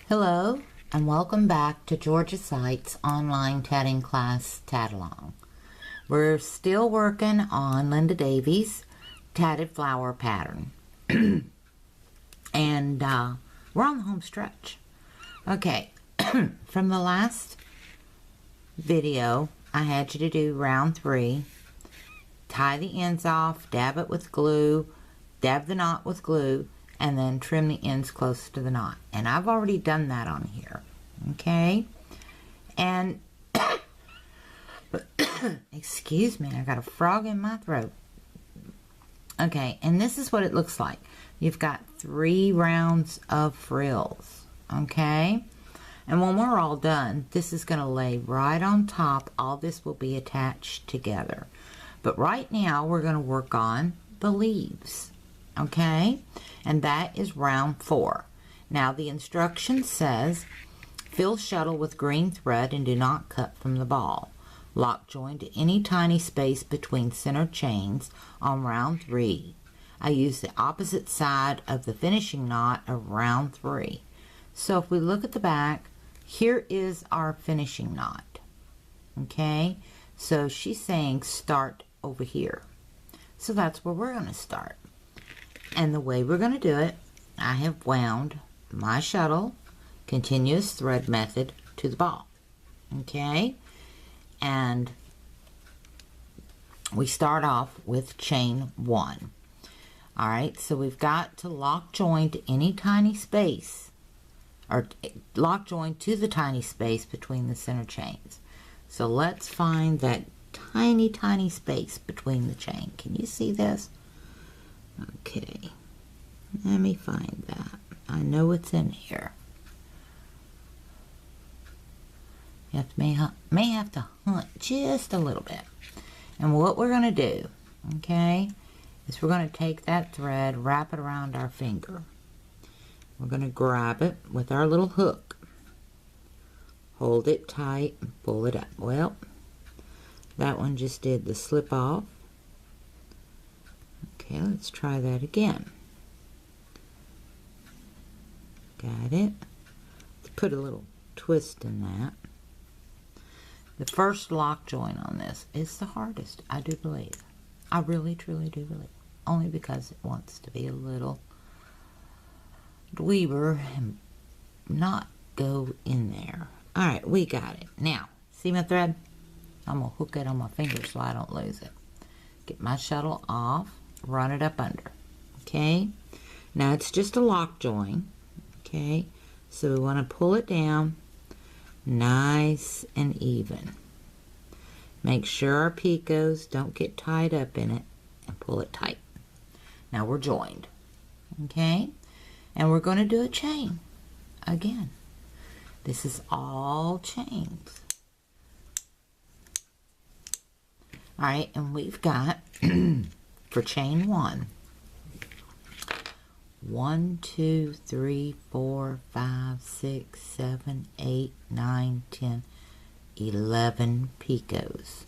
Hello, and welcome back to Georgia Sight's online tatting class, Tat-along. We're still working on Linda Davies' tatted flower pattern. And we're on the home stretch. Okay, from the last video, I had you to do round 3. Tie the ends off, dab it with glue, dab the knot with glue, and then trim the ends close to the knot. And I've already done that on here. Okay? And, excuse me, I got a frog in my throat. Okay, and this is what it looks like. You've got 3 rounds of frills. Okay? And when we're all done, this is going to lay right on top. All this will be attached together. But right now, we're going to work on the leaves. Okay? And that is round 4. Now, the instruction says, fill shuttle with green thread and do not cut from the ball. Lock join to any tiny space between center chains on round 3. I use the opposite side of the finishing knot of round 3. So if we look at the back, here is our finishing knot. Okay? So she's saying start over here. So that's where we're going to start. And the way we're going to do it, I have wound my shuttle, continuous thread method, to the ball. Okay? And we start off with chain 1. Alright, so we've got to lock join to any tiny space, or lock join to the tiny space between the center chains. So let's find that tiny space between the chain. Can you see this? Okay, let me find that. I know it's in here. You may have to hunt just a little bit. And what we're going to do, okay, is we're going to take that thread, wrap it around our finger. We're going to grab it with our little hook. Hold it tight and pull it up. Well, that one just did the slip off. Okay, let's try that again. Got it. Let's put a little twist in that. The first lock join on this is the hardest, I do believe. I really, truly do believe. Only because it wants to be a little dweeber and not go in there. Alright, we got it. Now, see my thread? I'm going to hook it on my finger so I don't lose it. Get my shuttle off, run it up under. Okay? Now it's just a lock join. Okay? So we want to pull it down nice and even. Make sure our picots don't get tied up in it and pull it tight. Now we're joined. Okay? And we're going to do a chain again. This is all chains. Alright, and we've got for chain 1, 1, 2, 3, 4, 5, 6, 7, 8, 9, 10, 11 picots.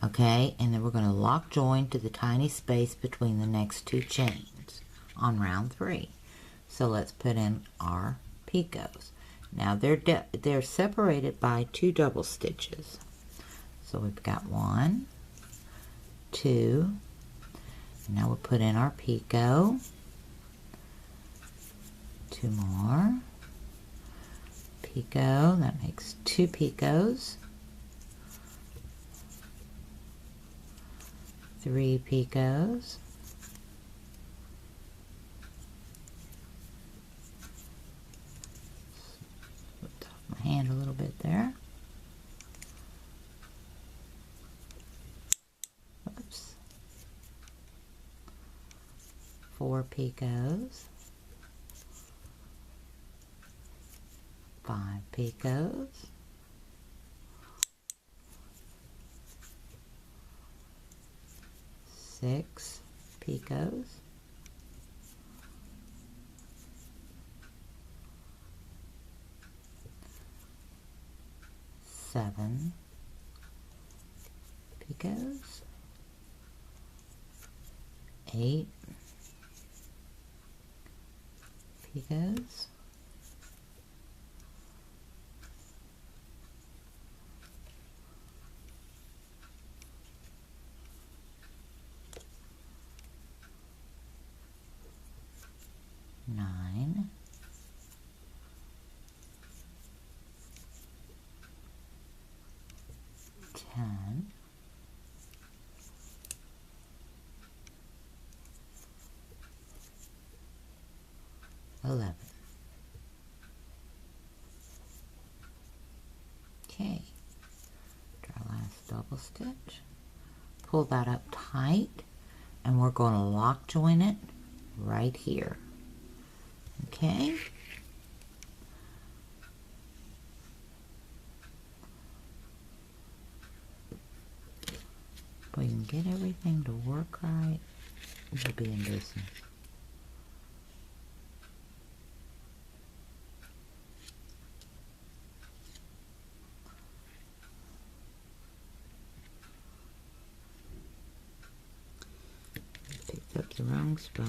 Okay, and then we're going to lock join to the tiny space between the next 2 chains on round 3. So let's put in our picots. Now they're separated by 2 double stitches. So we've got 1, 2, and now we'll put in our picot. 2 more. Picot, that makes 2 picots. 3 picots. Put my hand a little bit there. Oops. 4 picots. 5 picots. 6 picots. 7 picots. 8 picots. 9, 10, 11. Okay, our last double stitch, pull that up tight, and we're going to lock join it right here. Okay, if we can get everything to work right, we'll be in business. Picked up the wrong spot.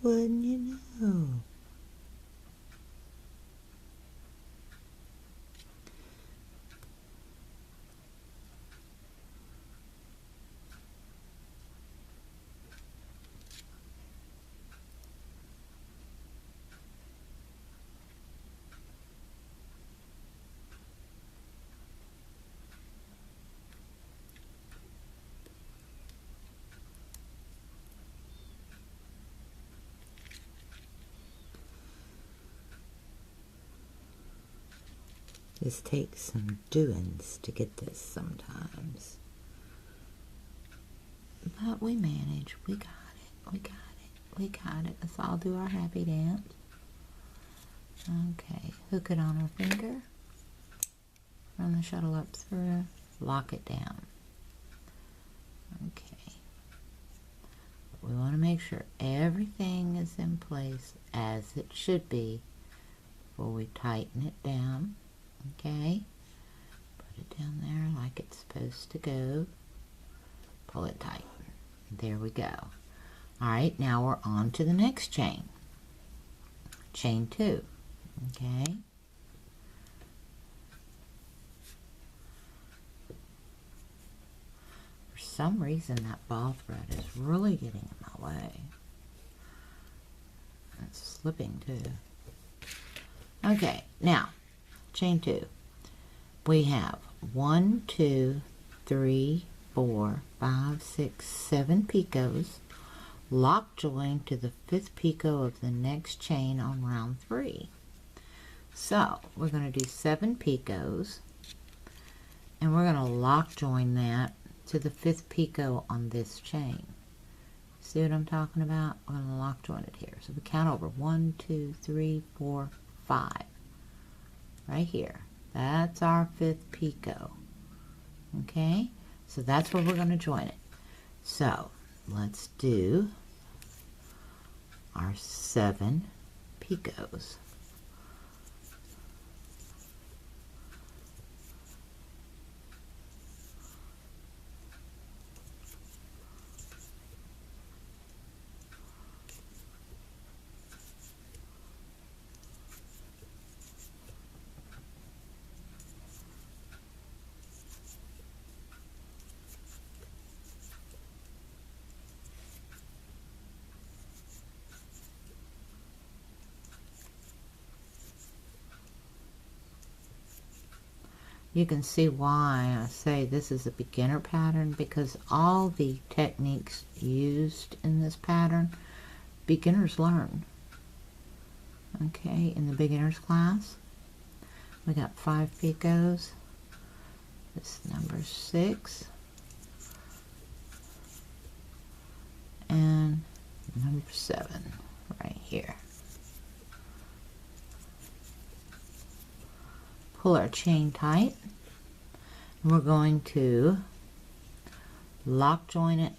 Wouldn't you know? This takes some doings to get this sometimes. But we manage. We got it. We got it. We got it. Let's all do our happy dance. Okay. Hook it on our finger. Run the shuttle up through. Lock it down. Okay. We want to make sure everything is in place as it should be before we tighten it down. Okay, put it down there like it's supposed to go. Pull it tight. There we go. Alright, now we're on to the next chain. Chain 2. Okay. For some reason that ball thread is really getting in my way. It's slipping too. Okay, now chain 2. We have 1, 2, 3, 4, 5, 6, 7 picots. Lock join to the 5th picot of the next chain on round 3. So we're going to do 7 picots, and we're going to lock join that to the 5th picot on this chain. See what I'm talking about? We're going to lock join it here. So we count over 1, 2, 3, 4, 5. Right here. That's our 5th picot. Okay? So that's where we're going to join it. So let's do our 7 picots. You can see why I say this is a beginner pattern, because all the techniques used in this pattern, beginners learn. Okay, in the beginners class, we got 5 picots. This number 6. And number 7 right here. Pull our chain tight. We're going to lock join it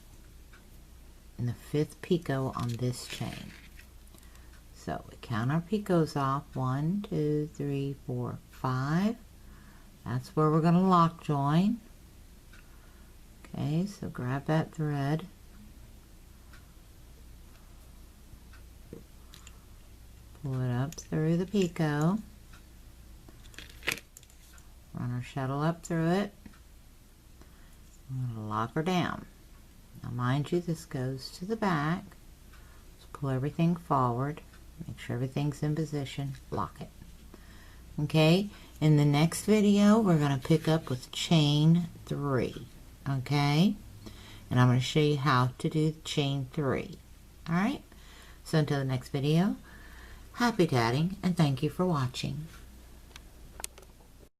in the 5th picot on this chain. So we count our picots off. 1, 2, 3, 4, 5. That's where we're going to lock join. Okay, so grab that thread. Pull it up through the picot. Run our shuttle up through it. I'm going to lock her down. Now mind you, this goes to the back. Let's pull everything forward, make sure everything's in position, lock it. Okay, in the next video we're going to pick up with chain 3. Okay, and I'm going to show you how to do chain 3. Alright, so until the next video, happy tatting and thank you for watching.